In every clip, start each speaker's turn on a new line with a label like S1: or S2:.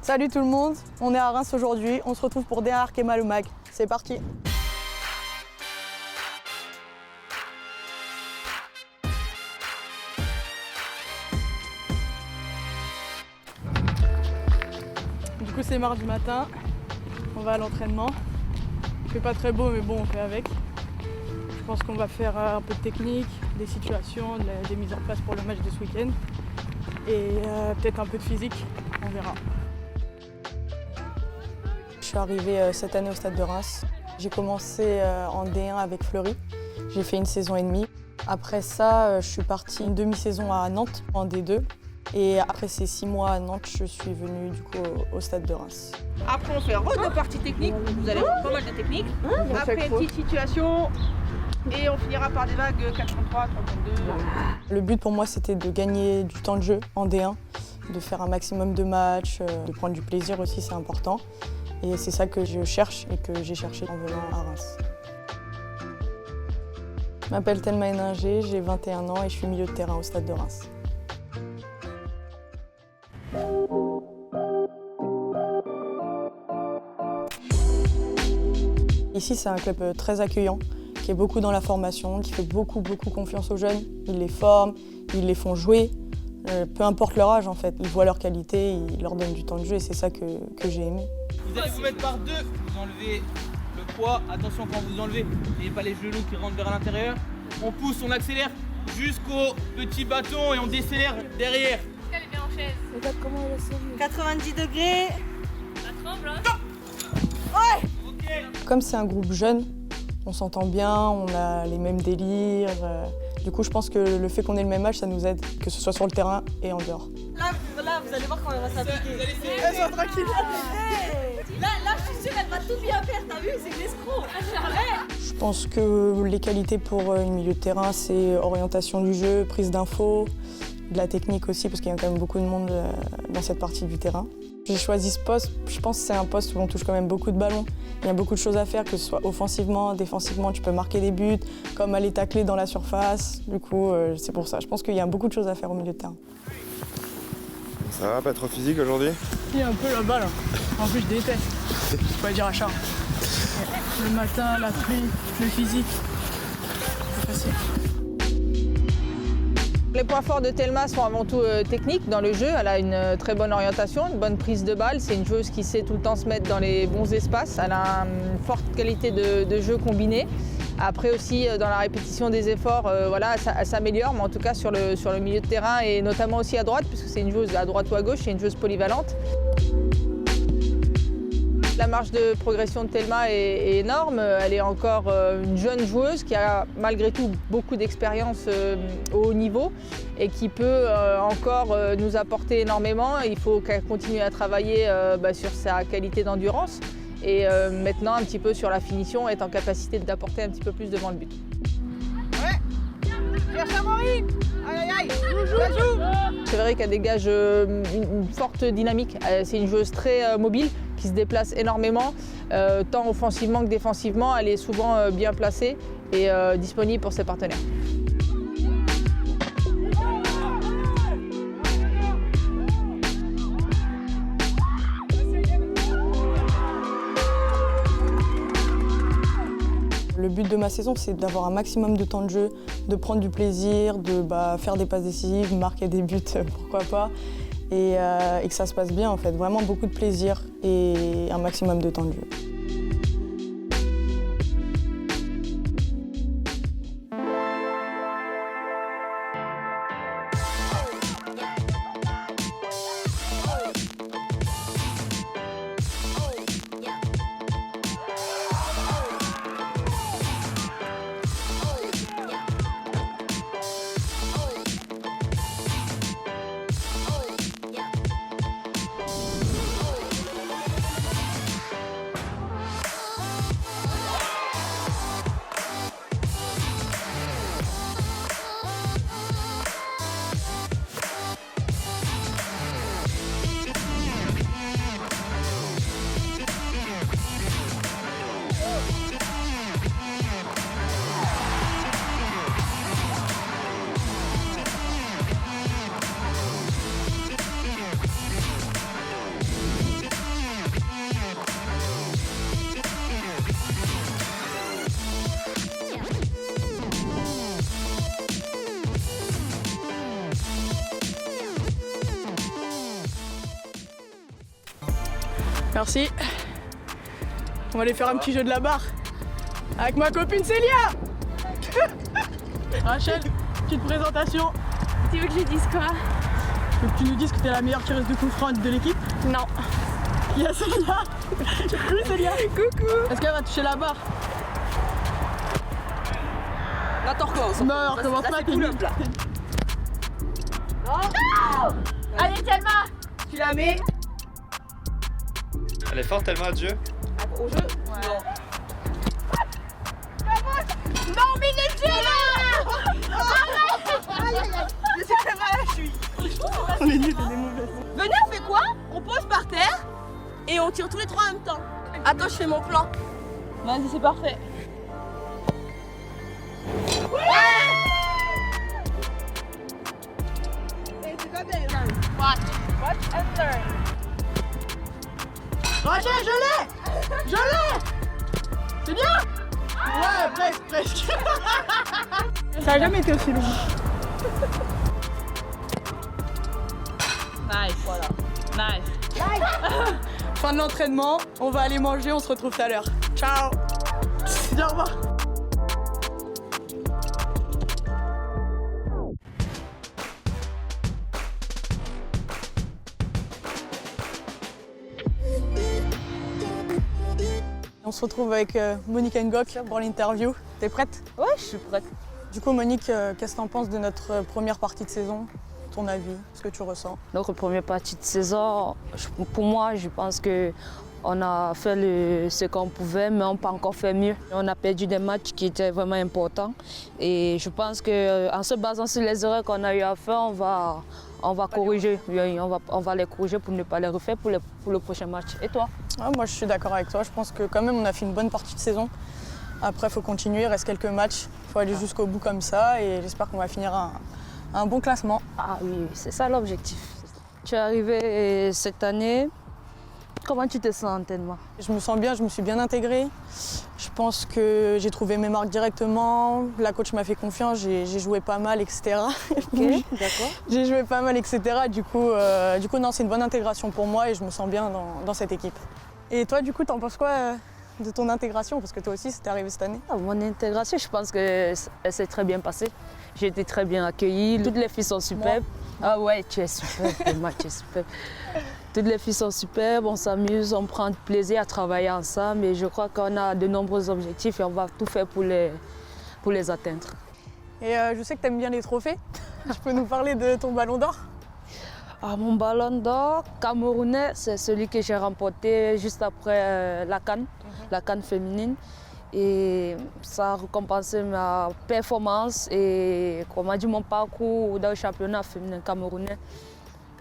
S1: Salut tout le monde, on est à Reims aujourd'hui, on se retrouve pour D1 Arkema le Mag. C'est parti. Du coup c'est mardi matin, on va à l'entraînement. Il fait pas très beau mais bon on fait avec. Je pense qu'on va faire un peu de technique, des situations, des mises en place pour le match de ce week-end. Et peut-être un peu de physique, on verra. Je suis arrivée cette année au Stade de Reims. J'ai commencé en D1 avec Fleury. J'ai fait une saison et demie. Après ça, je suis partie une demi-saison à Nantes en D2. Et après ces 6 mois à Nantes, je suis venue du coup au Stade de Reims.
S2: Après on fait deux parties techniques, vous allez avoir pas mal de techniques. Après une petite situation et on finira par des vagues 4-3, 3-2.
S1: Le but pour moi c'était de gagner du temps de jeu en D1, de faire un maximum de matchs, de prendre du plaisir aussi, c'est important. Et c'est ça que je cherche et que j'ai cherché en venant à Reims. Je m'appelle Thelma Héninger, j'ai 21 ans et je suis milieu de terrain au Stade de Reims. Ici, c'est un club très accueillant, qui est beaucoup dans la formation, qui fait beaucoup confiance aux jeunes. Ils les forment, ils les font jouer, peu importe leur âge en fait. Ils voient leur qualité, ils leur donnent du temps de jeu et c'est ça que j'ai aimé.
S3: Vous allez vous mettre par deux, vous enlevez le poids. Attention quand vous enlevez, n'ayez pas les genoux qui rentrent vers l'intérieur. On pousse, on accélère jusqu'au petit bâton et on décélère derrière.
S4: Elle est bien en chaise.
S1: Regarde comment elle est
S2: 90 degrés.
S4: Ça tremble, hein?
S1: Comme c'est un groupe jeune, on s'entend bien, on a les mêmes délires. Du coup, je pense que le fait qu'on ait le même âge, ça nous aide, que ce soit sur le terrain et en dehors.
S2: Là, vous allez voir quand elle va s'appliquer.
S1: Sois tranquille.
S2: Là, je suis sûre, elle va tout bien faire, t'as vu, c'est une escroc.
S1: Je pense que les qualités pour une milieu de terrain, c'est orientation du jeu, prise d'infos, de la technique aussi, parce qu'il y a quand même beaucoup de monde dans cette partie du terrain. J'ai choisi ce poste, je pense que c'est un poste où on touche quand même beaucoup de ballons. Il y a beaucoup de choses à faire, que ce soit offensivement, défensivement, tu peux marquer des buts, comme aller tacler dans la surface. Du coup, c'est pour ça. Je pense qu'il y a beaucoup de choses à faire au milieu de terrain.
S5: Ça va, pas trop physique aujourd'hui?
S1: Il y a un peu la balle. En plus, je déteste. Je peux pas dire à Charles. Le matin, la pluie, le physique. C'est facile.
S2: Les points forts de Thelma sont avant tout techniques dans le jeu. Elle a une très bonne orientation, une bonne prise de balle. C'est une joueuse qui sait tout le temps se mettre dans les bons espaces. Elle a une forte qualité de jeu combiné. Après aussi, dans la répétition des efforts, voilà, elle s'améliore, mais en tout cas sur le milieu de terrain et notamment aussi à droite, puisque c'est une joueuse à droite ou à gauche, c'est une joueuse polyvalente. La marge de progression de Thelma est énorme. Elle est encore une jeune joueuse qui a malgré tout beaucoup d'expérience au haut niveau et qui peut encore nous apporter énormément. Il faut qu'elle continue à travailler sur sa qualité d'endurance et maintenant un petit peu sur la finition, être en capacité d'apporter un petit peu plus devant le but. C'est vrai qu'elle dégage une forte dynamique. C'est une joueuse très mobile qui se déplace énormément, tant offensivement que défensivement. Elle est souvent bien placée et disponible pour ses partenaires.
S1: Le but de ma saison, c'est d'avoir un maximum de temps de jeu, de prendre du plaisir, de faire des passes décisives, marquer des buts, pourquoi pas, et que ça se passe bien en fait. Vraiment beaucoup de plaisir et un maximum de temps de jeu. Merci. On va aller faire un petit jeu de la barre avec ma copine Célia. Rachel, petite présentation.
S4: Tu veux que je dise quoi?
S1: Faut que tu nous dises que t'es la meilleure tireuse de coup franc de l'équipe.
S4: Non.
S1: Il y a Célia. Coucou Célia. Coucou. Est-ce qu'elle va toucher la barre?
S6: Là, t'en recommences.
S1: Non, on recommence pas.
S6: Pull-up là.
S4: Allez, Thelma!
S6: Tu la mets
S5: Elle est forte tellement à Dieu.
S6: au jeu. Non.
S4: Non, mais les yeux là!
S6: Je sais très mal, je suis.
S1: On est nuls, on est mauvais.
S6: Venez, on fait quoi? On pose par terre et on tire tous les trois en même temps. Attends, je fais mon plan. Vas-y, c'est parfait. Et c'est pas belle.
S2: Watch and learn.
S1: Rachel, je l'ai. C'est bien. Ouais, presque. Ça a jamais été aussi long.
S6: Nice. Voilà. Nice.
S1: Fin de l'entraînement, on va aller manger, on se retrouve tout à l'heure. Ciao. Viens, au revoir. On se retrouve avec Monique Ngok pour l'interview. T'es prête?
S6: Ouais, je suis prête.
S1: Du coup, Monique, qu'est-ce que t'en penses de notre première partie de saison? Ton avis, ce que tu ressens?
S7: Notre première partie de saison, pour moi, je pense qu'on a fait ce qu'on pouvait, mais on n'a pas encore fait mieux. On a perdu des matchs qui étaient vraiment importants. Et je pense qu'en se basant sur les erreurs qu'on a eu à faire, on va corriger. Oui, on va les corriger pour ne pas les refaire pour le prochain match. Et toi?
S1: Moi, je suis d'accord avec toi. Je pense que quand même, on a fait une bonne partie de saison. Après, il faut continuer, il reste quelques matchs. Il faut aller jusqu'au bout comme ça et j'espère qu'on va finir un bon classement.
S7: Ah oui, c'est ça l'objectif. Tu es arrivé cette année. Comment tu te sens tellement?
S1: Je me sens bien, je me suis bien intégrée. Je pense que j'ai trouvé mes marques directement. La coach m'a fait confiance, j'ai joué pas mal, etc.
S7: Ok, d'accord.
S1: J'ai joué pas mal, etc. Du coup, non, c'est une bonne intégration pour moi et je me sens bien dans cette équipe. Et toi, du coup, t'en penses quoi de ton intégration? Parce que toi aussi, c'était arrivé cette année.
S7: Mon intégration, je pense qu'elle s'est très bien passée. J'ai été très bien accueillie. Toutes les filles sont superbes. Ah ouais, tu es superbe, Thelma, tu es superbe. Toutes les filles sont superbes, on s'amuse, on prend plaisir à travailler ensemble et je crois qu'on a de nombreux objectifs et on va tout faire pour les atteindre.
S1: Et je sais que tu aimes bien les trophées. Tu peux nous parler de ton ballon d'or?
S7: Mon ballon d'or camerounais, c'est celui que j'ai remporté juste après la CAN féminine. Et ça a récompensé ma performance et mon parcours dans le championnat féminin camerounais.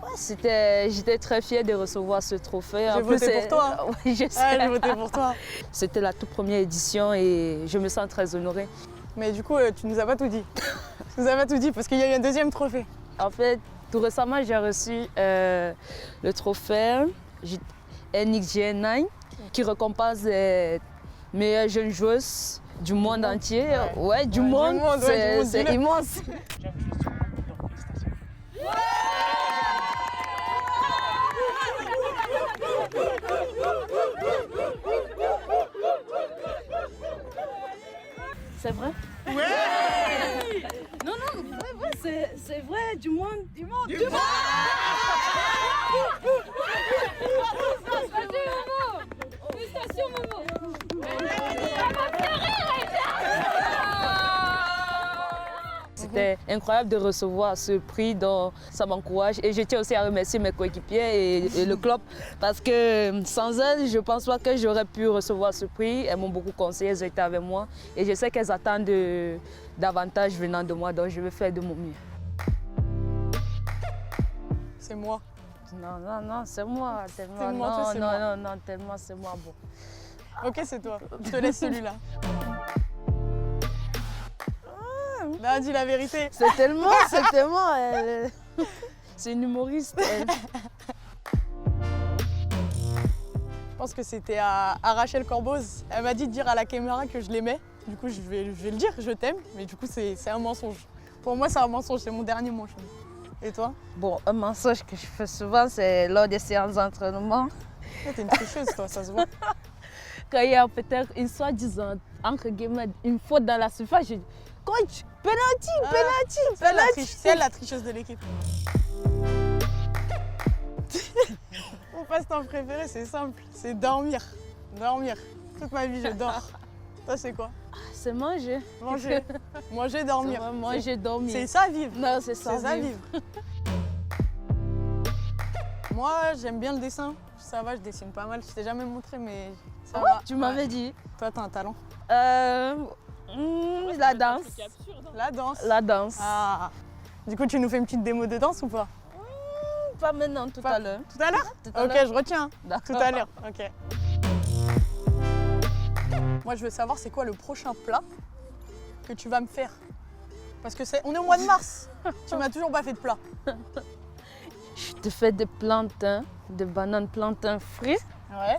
S7: Ouais, j'étais très fière de recevoir ce trophée.
S1: J'ai voté pour toi.
S7: Oui, je sais.
S1: J'ai voté pour toi.
S7: C'était la toute première édition et je me sens très honorée.
S1: Mais du coup, tu nous as pas tout dit. Tu nous as pas tout dit parce qu'il y a eu un deuxième trophée.
S7: En fait, tout récemment, j'ai reçu le trophée NXGN9 qui récompense les meilleures jeunes joueuses du monde entier. Ouais, du monde, c'est immense. C'est vrai?
S6: Ouais!
S7: Non, c'est vrai, du monde.
S4: Félicitations, Momo!
S7: C'était incroyable de recevoir ce prix, donc ça m'encourage. Et je tiens aussi à remercier mes coéquipiers et le club parce que sans elles, je ne pense pas que j'aurais pu recevoir ce prix. Elles m'ont beaucoup conseillé, elles ont été avec moi. Et je sais qu'elles attendent davantage venant de moi, donc je vais faire de mon mieux.
S1: C'est moi.
S7: Non, c'est moi.
S1: C'est moi, toi, c'est moi.
S7: Non, tellement c'est moi. Bon.
S1: Ok, c'est toi. Je te laisse celui-là. Là, dis la vérité.
S7: C'est tellement. C'est une humoriste, elle.
S1: Je pense que c'était à Rachel Corboz. Elle m'a dit de dire à la caméra que je l'aimais. Du coup, je vais le dire, je t'aime. Mais du coup, c'est un mensonge. Pour moi, c'est un mensonge, c'est mon dernier mensonge. Et toi?
S7: Bon, un mensonge que je fais souvent, c'est lors des séances d'entraînement.
S1: T'es une tricheuse, toi, ça se voit.
S7: Quand il y a peut-être une soi-disant, entre guillemets, une faute dans la surface, je dis coach, penalty, penalty.
S1: C'est elle la tricheuse de l'équipe. Mon passe-temps préféré, c'est simple, c'est dormir. Dormir. Toute ma vie, je dors. Toi, c'est quoi?
S7: C'est manger.
S1: Manger. Manger, dormir.
S7: C'est manger, dormir.
S1: C'est ça, vivre.
S7: Non, c'est ça.
S1: C'est ça, vivre. Moi, j'aime bien le dessin. Ça va, je dessine pas mal. Je t'ai jamais montré, mais ça va.
S7: Tu m'avais
S1: Ouais.
S7: dit.
S1: Toi, t'as un talent.
S7: La danse.
S1: La danse.
S7: La danse.
S1: Ah. Du coup, tu nous fais une petite démo de danse ou pas?
S7: Pas maintenant, tout
S1: Pas-
S7: à l'heure.
S1: Tout à l'heure?
S7: Tout à
S1: Ok,
S7: l'heure.
S1: je retiens.
S7: D'accord.
S1: Tout à l'heure, ok. Moi, je veux savoir c'est quoi le prochain plat que tu vas me faire. Parce que on est au mois de mars. Tu m'as toujours pas fait de plat.
S7: Je te fais des plantains, des bananes plantains frits.
S1: Ouais.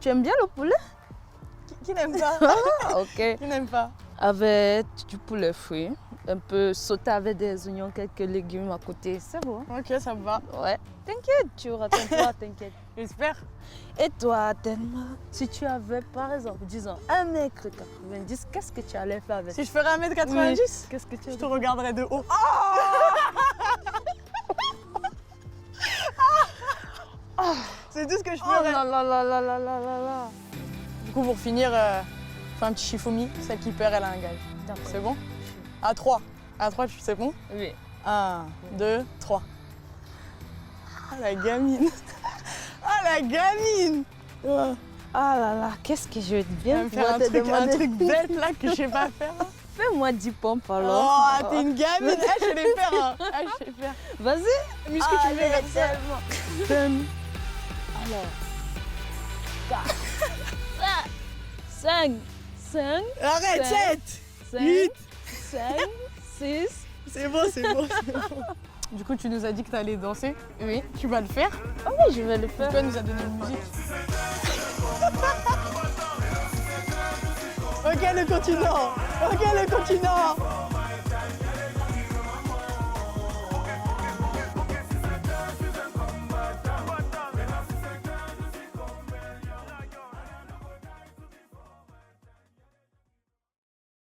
S7: Tu aimes bien le poulet?
S1: Qui n'aime pas?
S7: Ah, ok.
S1: Qui n'aime pas?
S7: Avec du poulet frit, un peu sauté avec des oignons, quelques légumes à côté, c'est bon.
S1: Ok, ça me va.
S7: Ouais. T'inquiète, tu auras ton plat, t'inquiète.
S1: J'espère.
S7: Et toi, Thelma, si tu avais par exemple, disons, 1m90, qu'est-ce que tu allais faire avec?
S1: Si je ferais 1m90,
S7: Oui. Qu'est-ce que tu
S1: je te regarderais de haut. C'est tout ce que je
S7: Oh
S1: ferais.
S7: là là là là là là là là.
S1: Du coup, pour finir, fais un petit Shifumi. Celle qui perd, elle a un gage.
S7: D'accord.
S1: C'est bon? À 3. À 3, c'est bon?
S7: Oui.
S1: 1, 2, 3. Ah la gamine. Ah la gamine. Ouais.
S7: Ah là là, qu'est-ce que je vais
S1: Elle va
S7: bien
S1: me faire un truc bête là que je sais pas faire.
S7: Fais-moi 10 pompes alors.
S1: Oh, t'es une gamine. Ah, je sais les faire. Hein. Ah, je sais les faire.
S7: Vas-y.
S1: Muscu, tu veux faire ça?
S7: Donne. Alors. 5. 5.
S1: Arrête, 7.
S7: 5.
S1: 8.
S7: 5. 6.
S1: C'est bon, c'est bon, c'est bon. Du coup, tu nous as dit que t'allais danser.
S7: Oui.
S1: Tu vas le faire.
S7: Ah oui, je vais le faire.
S1: Toi, nous a donné une musique. Ok, le continent. Ok, le continent.